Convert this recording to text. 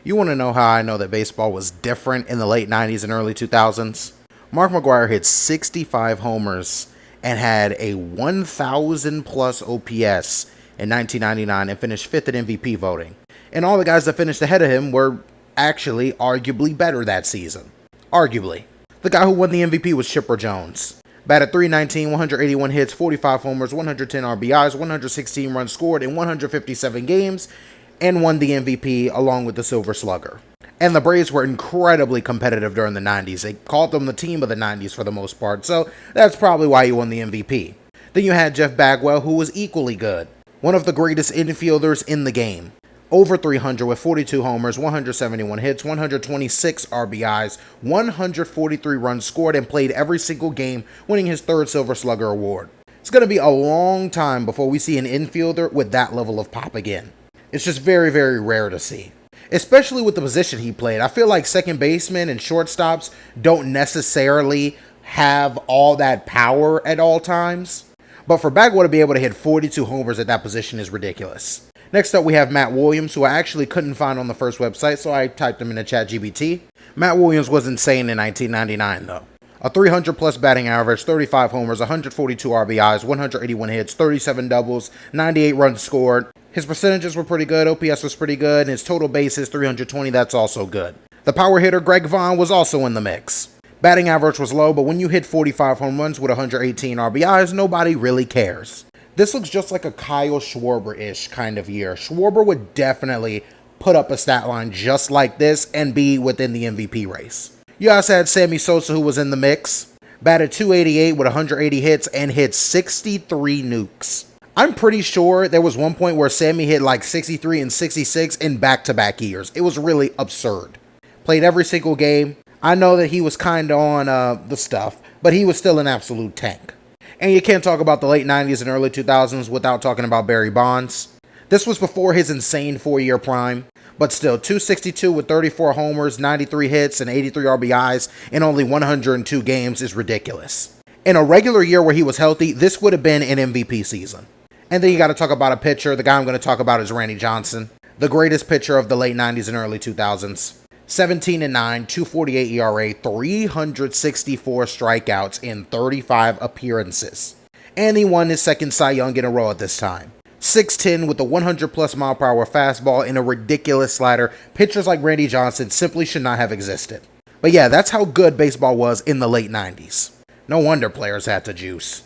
You want to know how I know that baseball was different in the late 90s and early 2000s? Mark McGwire hit 65 homers and had a 1,000 plus OPS in 1999 and finished fifth in MVP voting. And all the guys that finished ahead of him were actually arguably better that season. Arguably. The guy who won the MVP was Chipper Jones. Batted .319, 181 hits, 45 homers, 110 RBIs, 116 runs scored in 157 games, and won the MVP along with the Silver Slugger. And the Braves were incredibly competitive during the 90s. They called them the team of the 90s for the most part, so that's probably why he won the MVP. Then you had Jeff Bagwell, who was equally good. One of the greatest infielders in the game. Over 300 with 42 homers, 171 hits, 126 RBIs, 143 runs scored, and played every single game, winning his third Silver Slugger award. It's going to be a long time before we see an infielder with that level of pop again. It's just very, very rare to see. Especially with the position he played. I feel like second basemen and shortstops don't necessarily have all that power at all times. But for Bagwell to be able to hit 42 homers at that position is ridiculous. Next up, we have Matt Williams, who I actually couldn't find on the first website, so I typed him into ChatGPT. Matt Williams was insane in 1999, though. A 300-plus batting average, 35 homers, 142 RBIs, 181 hits, 37 doubles, 98 runs scored. His percentages were pretty good, OPS was pretty good, and his total bases, 320, that's also good. The power hitter, Greg Vaughn, was also in the mix. Batting average was low, but when you hit 45 home runs with 118 RBIs, nobody really cares. This looks just like a Kyle Schwarber-ish kind of year. Schwarber would definitely put up a stat line just like this and be within the MVP race. You also had Sammy Sosa, who was in the mix. Batted .288 with 180 hits and hit 63 nukes. I'm pretty sure there was one point where Sammy hit like 63 and 66 in back-to-back years. It was really absurd. Played every single game. I know that he was kind of on the stuff, but he was still an absolute tank. And you can't talk about the late 90s and early 2000s without talking about Barry Bonds. This was before his insane 4-year prime, but still, 262 with 34 homers, 93 hits, and 83 RBIs in only 102 games is ridiculous. In a regular year where he was healthy, this would have been an MVP season. And then you got to talk about a pitcher. The guy I'm going to talk about is Randy Johnson, the greatest pitcher of the late 90s and early 2000s. 17-9, 2.48 ERA, 364 strikeouts in 35 appearances. And he won his second Cy Young in a row at this time. 6'10 with a 100-plus mile-per-hour fastball and a ridiculous slider. Pitchers like Randy Johnson simply should not have existed. But yeah, that's how good baseball was in the late 90s. No wonder players had to juice.